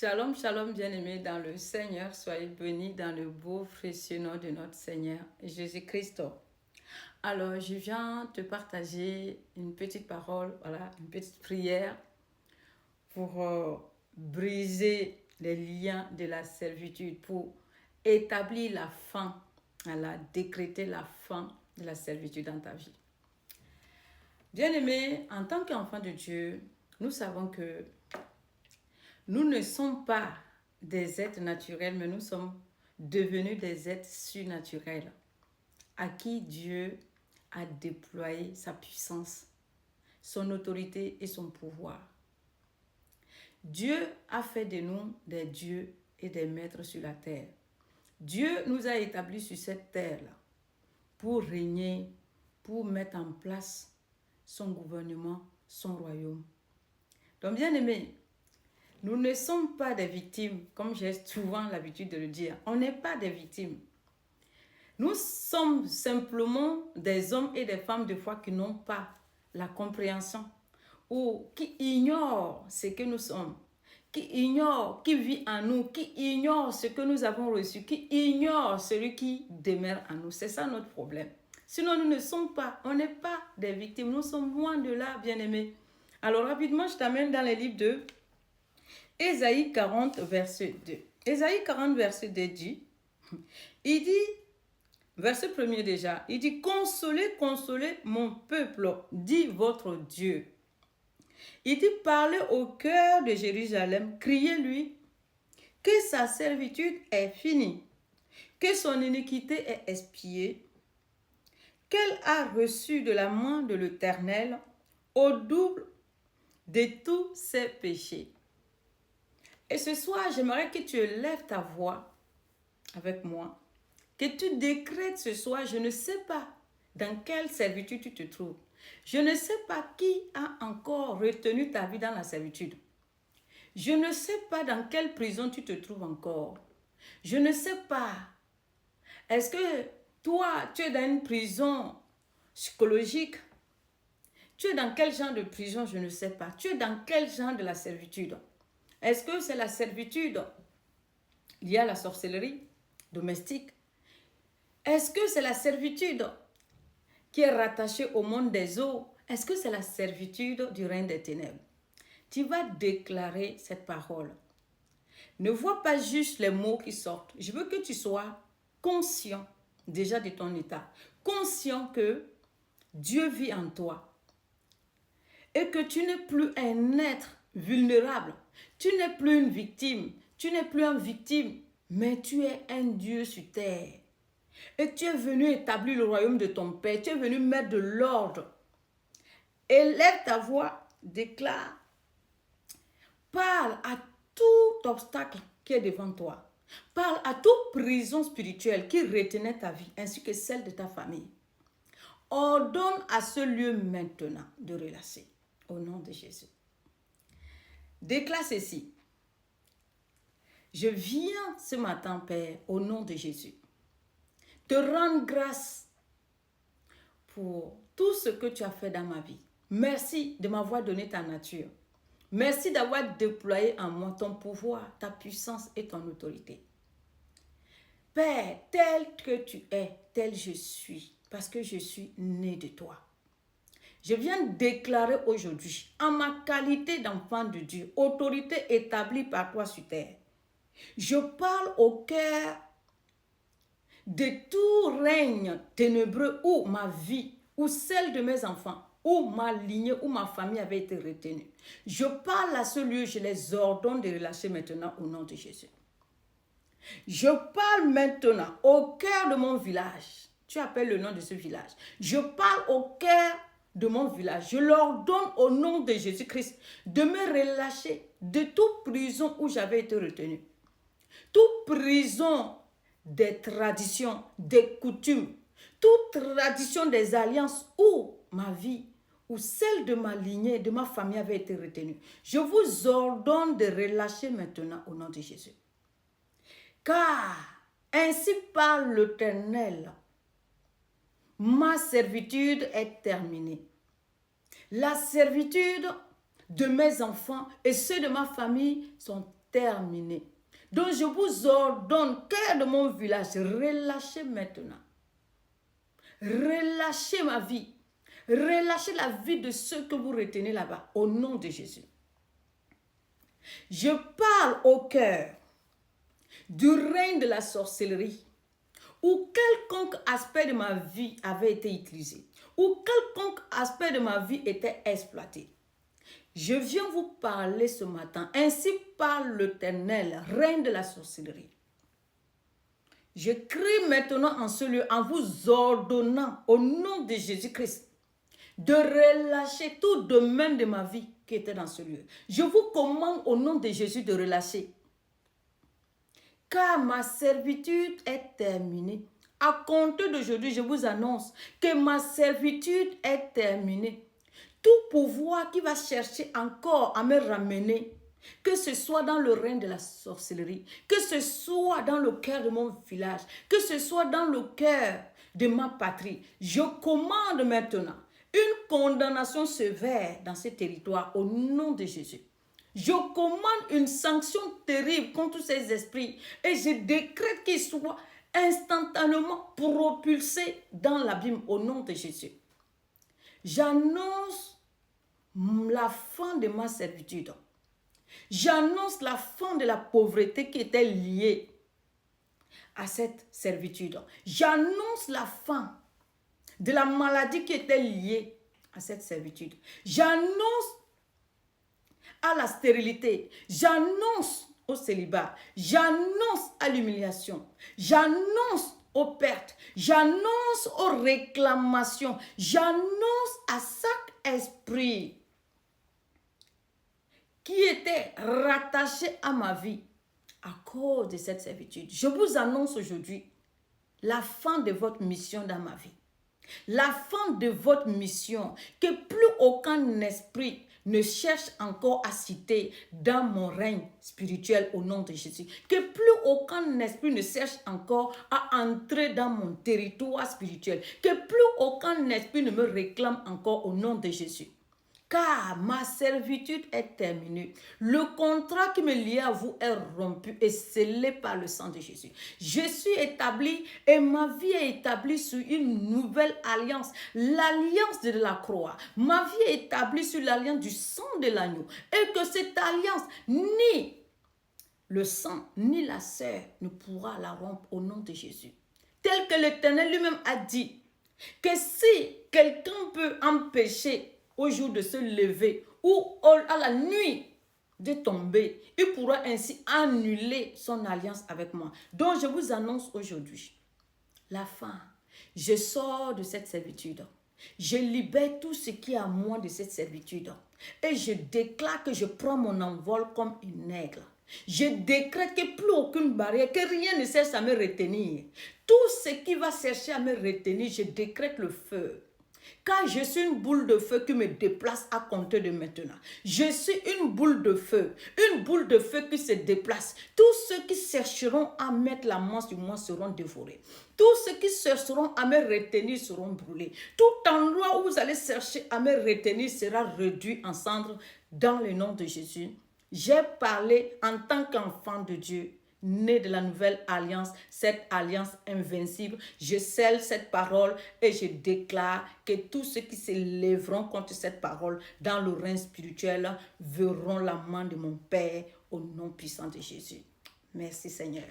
Shalom, shalom, bien-aimés dans le Seigneur. Soyez bénis dans le beau, précieux nom de notre Seigneur Jésus-Christ. Alors, je viens te partager une petite parole, une petite prière pour briser les liens de la servitude, pour établir la fin, décréter la fin de la servitude dans ta vie. Bien-aimés, en tant qu'enfants de Dieu, nous savons que nous ne sommes pas des êtres naturels, mais nous sommes devenus des êtres surnaturels à qui Dieu a déployé sa puissance, son autorité et son pouvoir. Dieu a fait de nous des dieux et des maîtres sur la terre. Dieu nous a établis sur cette terre-là pour régner, pour mettre en place son gouvernement, son royaume. Donc, bien aimés, nous ne sommes pas des victimes, comme j'ai souvent l'habitude de le dire. On n'est pas des victimes. Nous sommes simplement des hommes et des femmes de foi qui n'ont pas la compréhension ou qui ignorent ce que nous sommes, qui ignorent qui vit en nous, qui ignorent ce que nous avons reçu, qui ignorent celui qui demeure en nous. C'est ça notre problème. Sinon, nous ne sommes pas, on n'est pas des victimes. Nous sommes loin de là, bien-aimés. Alors, rapidement, je t'amène dans les livres de Ésaïe 40, verset 2. Ésaïe 40, verset 2 dit, il dit, verset 1er déjà, il dit, consolez, consolez mon peuple, dit votre Dieu. Il dit, parlez au cœur de Jérusalem, criez-lui que sa servitude est finie, que son iniquité est expiée, qu'elle a reçu de la main de l'Éternel au double de tous ses péchés. Et ce soir, j'aimerais que tu élèves ta voix avec moi, que tu décrètes ce soir, je ne sais pas dans quelle servitude tu te trouves. Je ne sais pas qui a encore retenu ta vie dans la servitude. Je ne sais pas dans quelle prison tu te trouves encore. Je ne sais pas. Est-ce que toi, tu es dans une prison psychologique? Tu es dans quel genre de prison? Je ne sais pas. Tu es dans quel genre de la servitude? Est-ce que c'est la servitude liée à la sorcellerie domestique? Est-ce que c'est la servitude qui est rattachée au monde des eaux? Est-ce que c'est la servitude du règne des ténèbres? Tu vas déclarer cette parole. Ne vois pas juste les mots qui sortent. Je veux que tu sois conscient déjà de ton état. Conscient que Dieu vit en toi. Et que tu n'es plus un être vulnérable. Tu n'es plus une victime. Tu n'es plus une victime. Mais tu es un Dieu sur terre. Et tu es venu établir le royaume de ton Père. Tu es venu mettre de l'ordre. Élève ta voix, déclare. Parle à tout obstacle qui est devant toi. Parle à toute prison spirituelle qui retenait ta vie, ainsi que celle de ta famille. Ordonne à ce lieu maintenant de relâcher. Au nom de Jésus. Déclare ceci. Je viens ce matin, Père, au nom de Jésus, te rendre grâce pour tout ce que tu as fait dans ma vie. Merci de m'avoir donné ta nature. Merci d'avoir déployé en moi ton pouvoir, ta puissance et ton autorité. Père, tel que tu es, tel je suis, parce que je suis né de toi. Je viens déclarer aujourd'hui, en ma qualité d'enfant de Dieu, autorité établie par toi sur terre, je parle au cœur de tout règne ténébreux où ma vie, ou celle de mes enfants, où ma lignée, où ma famille avait été retenue. Je parle à ce lieu, je les ordonne de relâcher maintenant au nom de Jésus. Je parle maintenant au cœur de mon village. Tu appelles le nom de ce village. Je parle au cœur de mon village. Je leur donne au nom de Jésus-Christ de me relâcher de toute prison où j'avais été retenu. Toute prison des traditions, des coutumes, toute tradition des alliances où ma vie, ou celle de ma lignée, de ma famille avait été retenue. Je vous ordonne de relâcher maintenant au nom de Jésus. Car ainsi parle l'Éternel, ma servitude est terminée. La servitude de mes enfants et ceux de ma famille sont terminé. Donc je vous ordonne, cœur de mon village, relâchez maintenant. Relâchez ma vie. Relâchez la vie de ceux que vous retenez là-bas, au nom de Jésus. Je parle au cœur du règne de la sorcellerie, où quelconque aspect de ma vie avait été utilisé, où quelconque aspect de ma vie était exploité. Je viens vous parler ce matin. Ainsi parle l'Éternel, règne de la sorcellerie. Je crie maintenant en ce lieu, en vous ordonnant, au nom de Jésus-Christ, de relâcher tout domaine de ma vie qui était dans ce lieu. Je vous commande au nom de Jésus de relâcher. Car ma servitude est terminée. À compter d'aujourd'hui, je vous annonce que ma servitude est terminée. Tout pouvoir qui va chercher encore à me ramener, que ce soit dans le règne de la sorcellerie, que ce soit dans le cœur de mon village, que ce soit dans le cœur de ma patrie, je commande maintenant une condamnation sévère dans ce territoire au nom de Jésus. Je commande une sanction terrible contre ces esprits et je décrète qu'ils soient instantanément propulsés dans l'abîme au nom de Jésus. J'annonce la fin de ma servitude. J'annonce la fin de la pauvreté qui était liée à cette servitude. J'annonce la fin de la maladie qui était liée à cette servitude. J'annonce à la stérilité. J'annonce au célibat. J'annonce à l'humiliation. J'annonce aux pertes. J'annonce aux réclamations. J'annonce à chaque esprit qui était rattaché à ma vie à cause de cette servitude. Je vous annonce aujourd'hui la fin de votre mission dans ma vie. La fin de votre mission, que plus aucun esprit ne cherche encore à citer dans mon règne spirituel au nom de Jésus. Que plus aucun esprit ne cherche encore à entrer dans mon territoire spirituel. Que plus aucun esprit ne me réclame encore au nom de Jésus. Car ma servitude est terminée. Le contrat qui me liait à vous est rompu et scellé par le sang de Jésus. Je suis établi et ma vie est établie sur une nouvelle alliance. L'alliance de la croix. Ma vie est établie sur l'alliance du sang de l'agneau. Et que cette alliance, ni le sang, ni la chair ne pourra la rompre au nom de Jésus. Tel que l'Éternel lui-même a dit que si quelqu'un peut empêcher au jour de se lever ou à la nuit de tomber, il pourra ainsi annuler son alliance avec moi. Donc je vous annonce aujourd'hui la fin. Je sors de cette servitude. Je libère tout ce qui est à moi de cette servitude. Et je déclare que je prends mon envol comme une aigle. Je décrète que plus aucune barrière, que rien ne cherche à me retenir. Tout ce qui va chercher à me retenir, je décrète le feu. Car je suis une boule de feu qui me déplace à compter de maintenant. Je suis une boule de feu qui se déplace. Tous ceux qui chercheront à mettre la main sur moi seront dévorés. Tous ceux qui chercheront à me retenir seront brûlés. Tout endroit où vous allez chercher à me retenir sera réduit en cendres dans le nom de Jésus. J'ai parlé en tant qu'enfant de Dieu, né de la nouvelle alliance, cette alliance invincible. Je scelle cette parole et je déclare que tous ceux qui se lèveront contre cette parole dans le règne spirituel verront la main de mon Père au nom puissant de Jésus. Merci Seigneur.